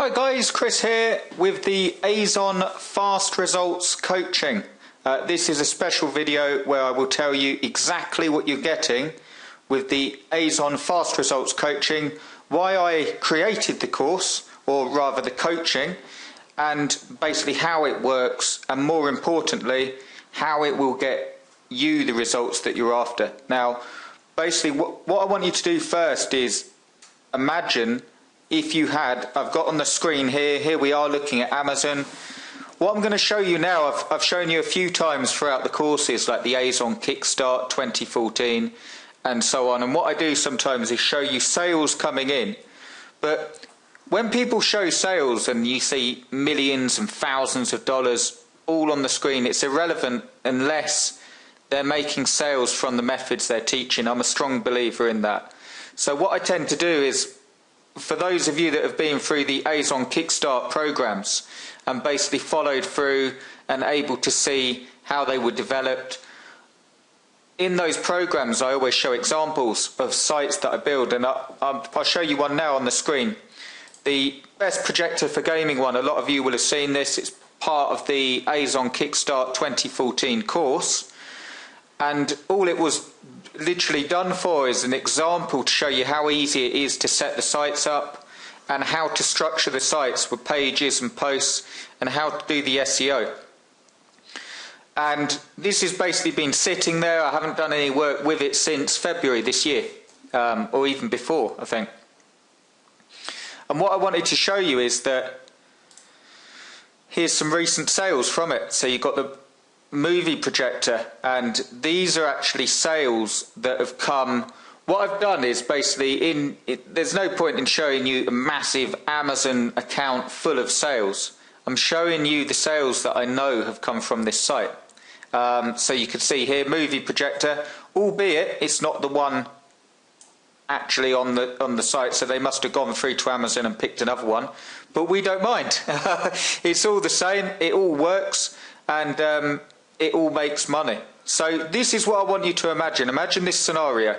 Hi guys, Chris here with the Azon Fast Results Coaching. This is a special video where I will tell you exactly what you're getting with the Azon Fast Results Coaching, why I created the course, or rather the coaching, and basically how it works, and more importantly, how it will get you the results that you're after. Now, basically what I want you to do first is imagine if you had, I've got on the screen here we are looking at Amazon. What I'm going to show you now, I've shown you a few times throughout the courses, like the Azon Kickstart 2014 and so on. And what I do sometimes is show you sales coming in. But when people show sales and you see millions and thousands of dollars all on the screen, it's irrelevant unless they're making sales from the methods they're teaching. I'm a strong believer in that. So what I tend to do is, for those of you that have been through the Azon Kickstart programs and basically followed through and able to see how they were developed, in those programs I always show examples of sites that I build, and I'll show you one now on the screen. The best projector for gaming one, a lot of you will have seen this, it's part of the Azon Kickstart 2014 course, and all it was literally done for is an example to show you how easy it is to set the sites up and how to structure the sites with pages and posts and how to do the SEO. And this has basically been sitting there. I haven't done any work with it since February this year, or even before, I think. And what I wanted to show you is that here's some recent sales from it. So you've got the movie projector, and these are actually sales that have come. What I've done is basically, there's no point in showing you a massive Amazon account full of sales. I'm showing you the sales that I know have come from this site. So you can see here, movie projector, albeit it's not the one actually on the site, so they must have gone through to Amazon and picked another one, but we don't mind. It's all the same, it all works, and it all makes money. So this is what I want you to imagine. Imagine this scenario.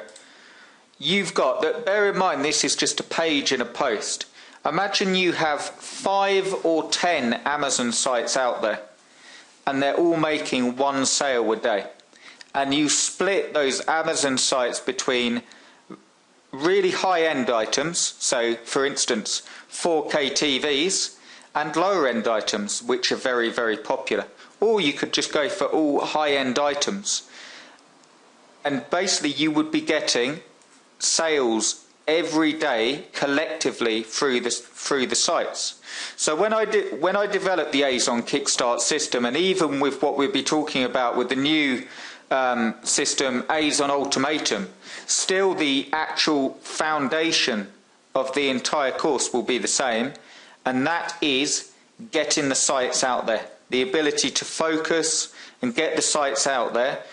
You've got that, bear in mind this is just a page in a post. Imagine you have 5 or 10 Amazon sites out there and they're all making one sale a day. And you split those Amazon sites between really high-end items, so for instance 4K TVs, and lower-end items which are very, very popular. Or you could just go for all high-end items, and basically you would be getting sales every day collectively through the sites. So when I developed the Azon Kickstart system, and even with what we'll be talking about with the new system Azon Ultimatum, still the actual foundation of the entire course will be the same, and that is getting the sites out there. The ability to focus and get the sites out there.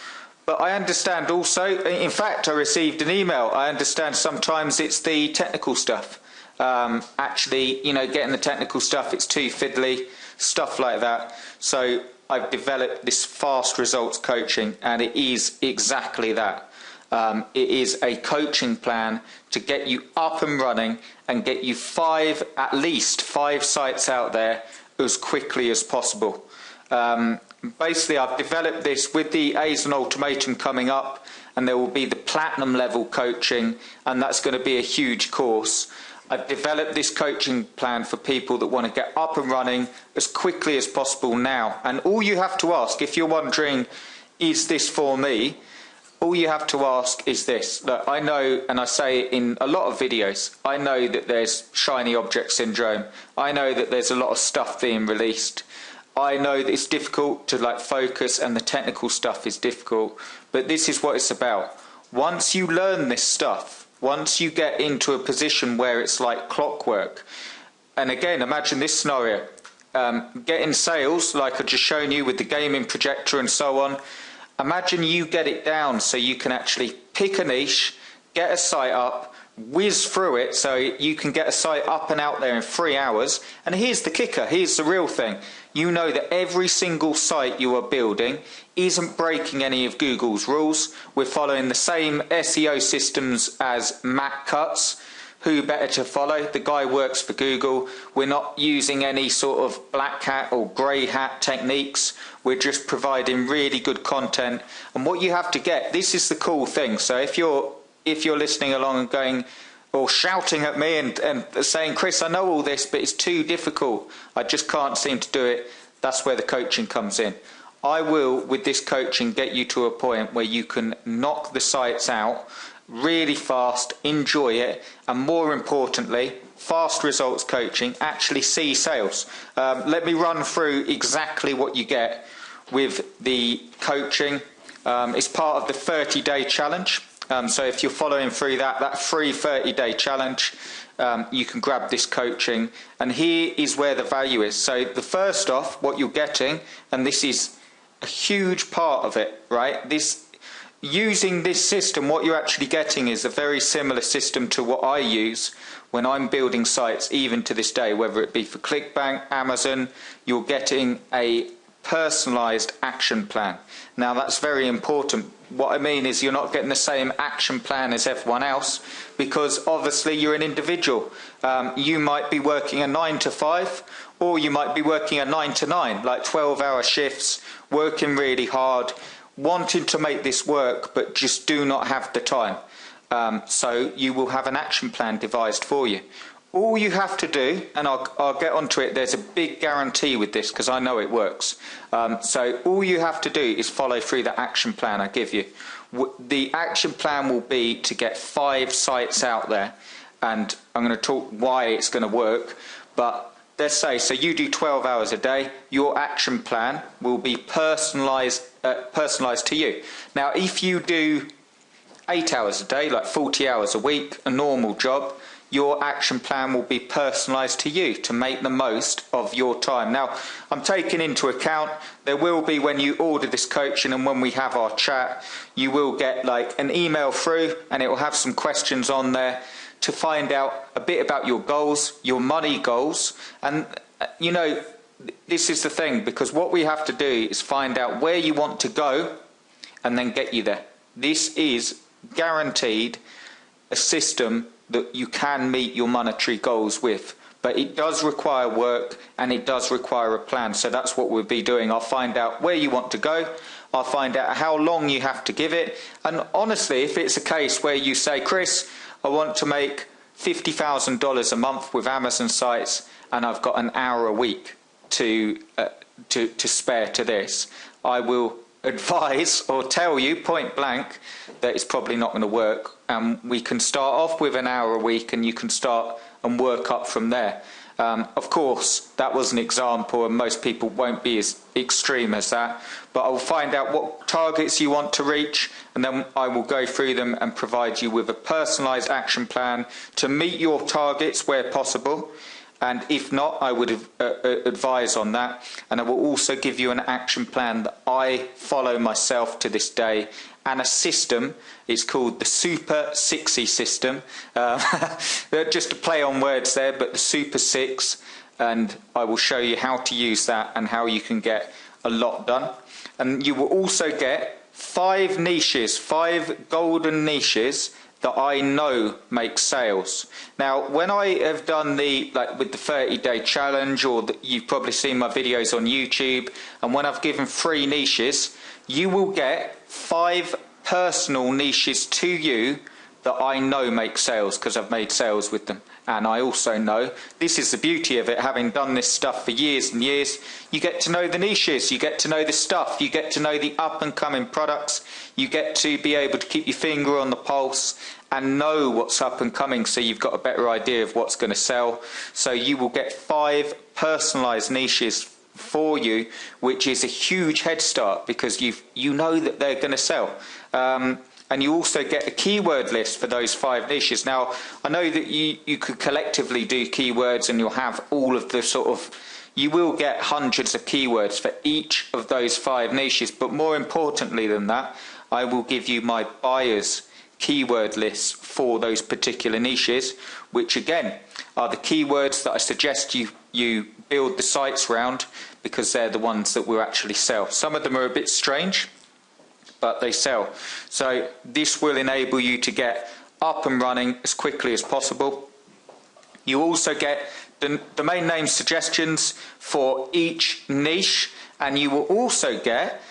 But I understand also, in fact I received an email, I understand sometimes it's the technical stuff. Actually, you know, getting the technical stuff, it's too fiddly, stuff like that. So I've developed this fast results coaching, and it is exactly that. It is a coaching plan to get you up and running and get you at least five sites out there as quickly as possible. Basically I've developed this with the Azon Ultimatum coming up, and there will be the platinum level coaching, and that's going to be a huge course. I've developed this coaching plan for people that want to get up and running as quickly as possible now. And all you have to ask, if you're wondering, is this for me? All you have to ask is this. Look, I know, and I say it in a lot of videos, I know that there's shiny object syndrome. I know that there's a lot of stuff being released. I know that it's difficult to focus, and the technical stuff is difficult, but this is what it's about. Once you learn this stuff, once you get into a position where it's like clockwork, and again, imagine this scenario, getting sales like I've just shown you with the gaming projector and so on. Imagine you get it down so you can actually pick a niche, get a site up, whiz through it, so you can get a site up and out there in 3 hours. And here's the kicker, here's the real thing. You know that every single site you are building isn't breaking any of Google's rules. We're following the same SEO systems as Mac Cuts. who better to follow? The guy works for Google. We're not using any sort of black hat or grey hat techniques. We're just providing really good content. And what you have to get, this is the cool thing. So if you're listening along and going or shouting at me and saying, Chris, I know all this, but it's too difficult, I just can't seem to do it, that's where the coaching comes in. I will, with this coaching, get you to a point where you can knock the sites out really fast, enjoy it, and more importantly, fast results coaching, actually see sales. Let me run through exactly what you get with the coaching. It's part of the 30-day challenge. So if you're following through that free 30-day challenge, you can grab this coaching. And here is where the value is. So the first off, what you're getting, and this is a huge part of it, right? Using this system, what you're actually getting is a very similar system to what I use when I'm building sites, even to this day, whether it be for ClickBank, Amazon. You're getting a personalized action plan. Now that's very important. What I mean is you're not getting the same action plan as everyone else, because obviously you're an individual. You might be working a 9 to 5, or you might be working a 9 to 9, like 12-hour shifts, working really hard, wanting to make this work, but just do not have the time. So you will have an action plan devised for you. All you have to do, and I'll get onto it, there's a big guarantee with this because I know it works. So all you have to do is follow through the action plan I give you. The action plan will be to get 5 sites out there, and I'm going to talk why it's going to work. But let's say, so you do 12 hours a day, your action plan will be personalized to you. Now, if you do 8 hours a day, like 40 hours a week, a normal job, your action plan will be personalized to you to make the most of your time. Now, I'm taking into account, there will be, when you order this coaching and when we have our chat, you will get like an email through, and it will have some questions on there to find out a bit about your goals, your money goals. And you know, this is the thing, because what we have to do is find out where you want to go and then get you there. This is guaranteed a system that you can meet your monetary goals with, but it does require work and it does require a plan. So that's what we'll be doing. I'll find out where you want to go, I'll find out how long you have to give it, and honestly, if it's a case where you say, Chris, I want to make $50,000 a month with Amazon sites and I've got an hour a week to spare to this, I will advise or tell you point blank that it's probably not going to work. We can start off with an hour a week and you can start and work up from there. Of course, that was an example and most people won't be as extreme as that, but I'll find out what targets you want to reach, and then I will go through them and provide you with a personalized action plan to meet your targets where possible. And if not, I would advise on that. And I will also give you an action plan that I follow myself to this day, and a system. It's called the Super 60 system. Just a play on words there, but the Super 6. And I will show you how to use that and how you can get a lot done. And you will also get 5 niches, 5 golden niches that I know make sales. Now, when I have done with the 30-day challenge, or you've probably seen my videos on YouTube, and when I've given 3 niches, you will get 5 personal niches to you that I know make sales because I've made sales with them. And I also know, this is the beauty of it, having done this stuff for years and years, you get to know the niches, you get to know the stuff, you get to know the up and coming products, you get to be able to keep your finger on the pulse and know what's up and coming, so you've got a better idea of what's going to sell. So you will get 5 personalized niches for you, which is a huge head start because you know that they're going to sell. And you also get a keyword list for those 5 niches. Now, I know that you could collectively do keywords and you'll have all of the you will get hundreds of keywords for each of those 5 niches. But more importantly than that, I will give you my buyers' keyword lists for those particular niches, which again are the keywords that I suggest you build the sites around, because they're the ones that will actually sell. Some of them are a bit strange, but they sell. So this will enable you to get up and running as quickly as possible. You also get the domain name suggestions for each niche, and you will also get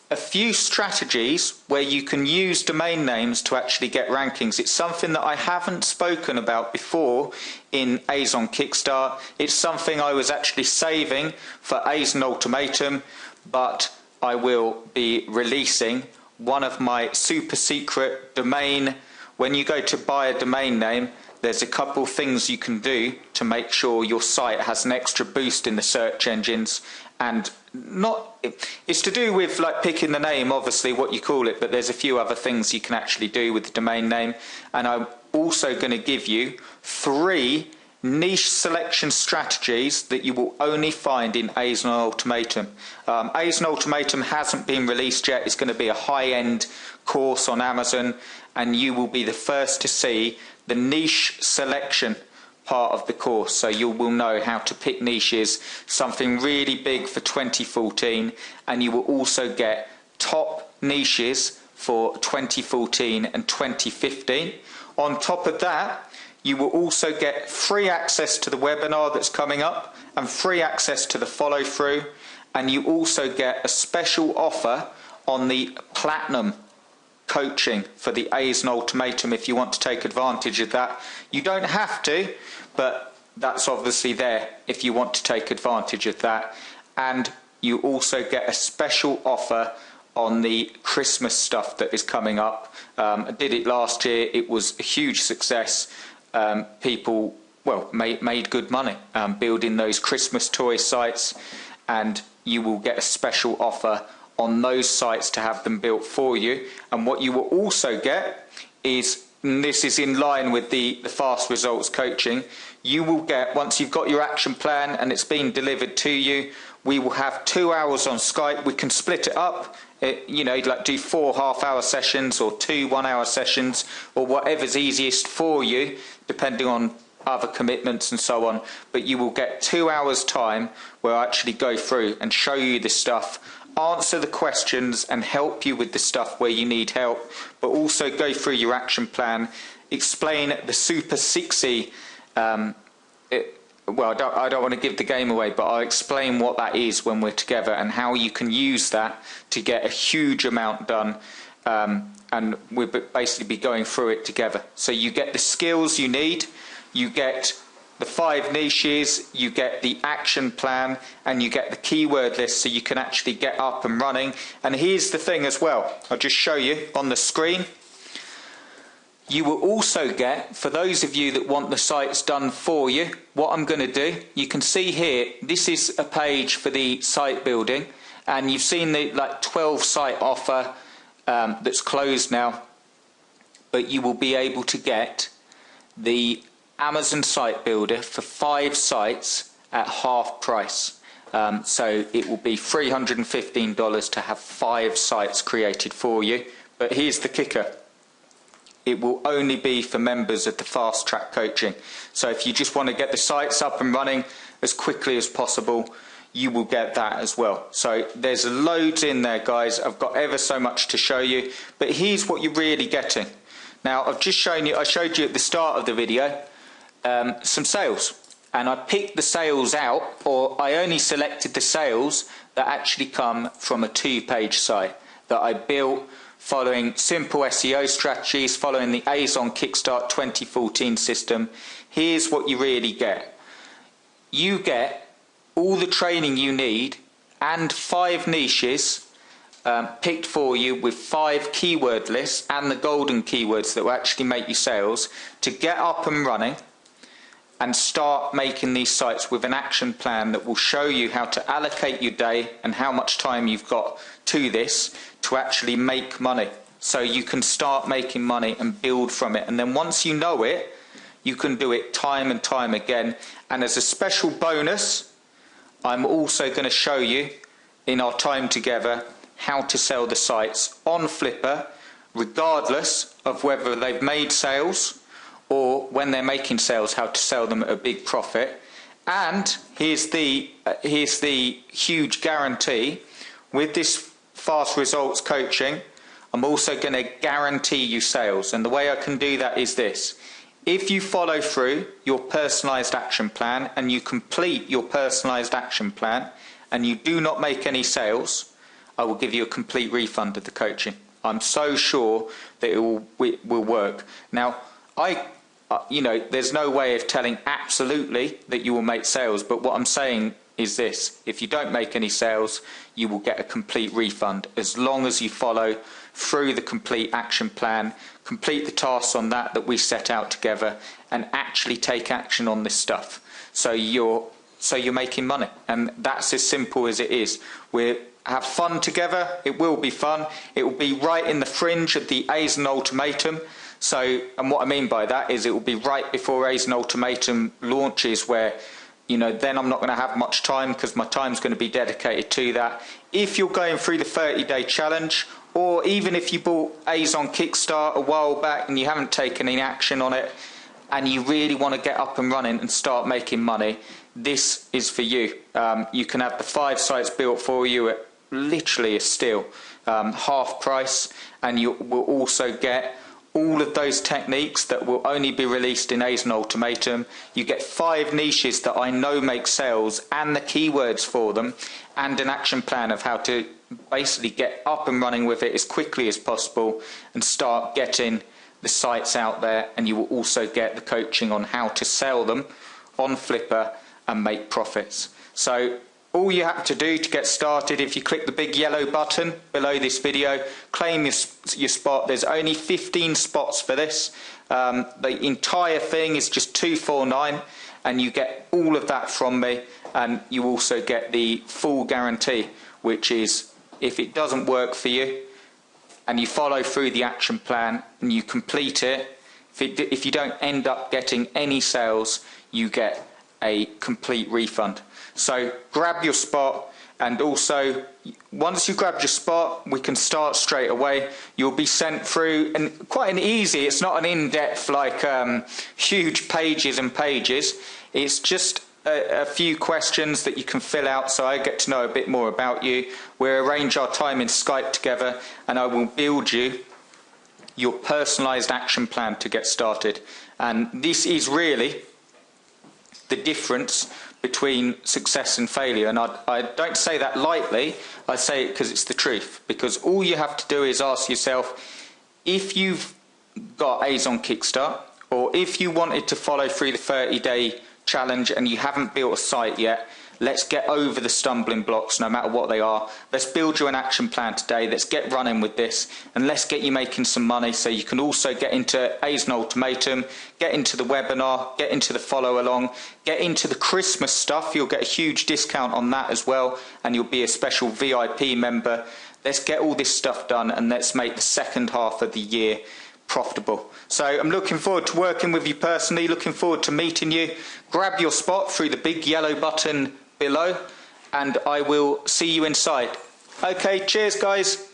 a few strategies where you can use domain names to actually get rankings. It's something that I haven't spoken about before in Azon Kickstart. It's something I was actually saving for Azon Ultimatum, but I will be releasing one of my super secret domain. When you go to buy a domain name, there's a couple things you can do to make sure your site has an extra boost in the search engines. And it's to do with like picking the name, obviously what you call it, but there's a few other things you can actually do with the domain name. And I'm also going to give you 3 niche selection strategies that you will only find in Azon Ultimatum. Azon Ultimatum hasn't been released yet. It's going to be a high-end course on Amazon, and you will be the first to see the niche selection part of the course, so you will know how to pick niches, something really big for 2014, and you will also get top niches for 2014 and 2015. On top of that, you will also get free access to the webinar that's coming up and free access to the follow through, and you also get a special offer on the platinum coaching for the Azon Ultimatum if you want to take advantage of that. You don't have to, but that's obviously there if you want to take advantage of that. And you also get a special offer on the Christmas stuff that is coming up. I did it last year. It was a huge success. People made good money building those Christmas toy sites, and you will get a special offer on those sites to have them built for you. And what you will also get is, and this is in line with the fast results coaching, you will get, once you've got your action plan and it's been delivered to you, we will have 2 hours on Skype. We can split it up, like do 4 half-hour sessions or 2 1-hour sessions, or whatever's easiest for you, depending on other commitments and so on. But you will get 2 hours time where I actually go through and show you this stuff, answer the questions and help you with the stuff where you need help, but also go through your action plan, explain the Super 60. I don't want to give the game away, but I'll explain what that is when we're together and how you can use that to get a huge amount done. And we'll basically be going through it together. So you get the skills you need, you get the 5 niches, you get the action plan, and you get the keyword list so you can actually get up and running. And here's the thing as well, I'll just show you on the screen. You will also get, for those of you that want the sites done for you, what I'm going to do, you can see here, this is a page for the site building, and you've seen the 12 site offer that's closed now, but you will be able to get the Amazon site builder for 5 sites at half price. So it will be $315 to have 5 sites created for you. But here's the kicker. It will only be for members of the fast track coaching. So if you just want to get the sites up and running as quickly as possible, you will get that as well. So there's loads in there, guys. I've got ever so much to show you, but here's what you're really getting. Now I've just shown you, I showed you at the start of the video, some sales, and I picked the sales out, or I only selected the sales that actually come from a 2-page site that I built following simple SEO strategies, following the Azon Kickstart 2014 system. Here's what you really get. You get all the training you need and 5 niches picked for you with 5 keyword lists and the golden keywords that will actually make you sales to get up and running and start making these sites with an action plan that will show you how to allocate your day and how much time you've got to this to actually make money. So you can start making money and build from it. And then once you know it, you can do it time and time again. And as a special bonus, I'm also going to show you in our time together how to sell the sites on Flipper, regardless of whether they've made sales or when they're making sales, how to sell them at a big profit. And here's the huge guarantee. With this fast results coaching, I'm also going to guarantee you sales. And the way I can do that is this. If you follow through your personalised action plan and you complete your personalised action plan and you do not make any sales, I will give you a complete refund of the coaching. I'm so sure that it will work. Now, there's no way of telling absolutely that you will make sales, but what I'm saying is this: if you don't make any sales, you will get a complete refund as long as you follow through the complete action plan, complete the tasks on that we set out together, and actually take action on this stuff. So you're making money, and that's as simple as it is. We have fun together. It will be fun. It will be right in the fringe of the Azon ultimatum. So, and what I mean by that is it will be right before Azon ultimatum launches, where then I'm not going to have much time because my time's going to be dedicated to that. If you're going through the 30-day challenge, or even if you bought Azon Kickstart a while back and you haven't taken any action on it, and you really want to get up and running and start making money, this is for you. You can have the 5 sites built for you at literally a steal, half price, and you will also get all of those techniques that will only be released in Azon Ultimatum. You get 5 niches that I know make sales and the keywords for them, and an action plan of how to basically get up and running with it as quickly as possible and start getting the sites out there. And you will also get the coaching on how to sell them on Flipper and make profits. So all you have to do to get started, if you click the big yellow button below this video, claim your spot. There's only 15 spots for this. The entire thing is just $249, and you get all of that from me, and you also get the full guarantee, which is if it doesn't work for you and you follow through the action plan and you complete it, if you don't end up getting any sales, you get a complete refund. So grab your spot, and also once you grab your spot, we can start straight away. You'll be sent through, and quite an easy, it's not an in-depth like huge pages and pages. It's just a few questions that you can fill out so I get to know a bit more about you. We'll arrange our time in Skype together, and I will build you your personalised action plan to get started. And this is really the difference between success and failure, and I don't say that lightly. I say it because it's the truth, because all you have to do is ask yourself, if you've got Azon Kickstart, or if you wanted to follow through the 30-day challenge and you haven't built a site yet, let's get over the stumbling blocks, no matter what they are. Let's build you an action plan today. Let's get running with this, and let's get you making some money so you can also get into Azon Ultimatum, get into the webinar, get into the follow along, get into the Christmas stuff. You'll get a huge discount on that as well, and you'll be a special VIP member. Let's get all this stuff done, and let's make the second half of the year profitable. So I'm looking forward to working with you personally, looking forward to meeting you. Grab your spot through the big yellow button below, and I will see you inside. Okay, cheers guys.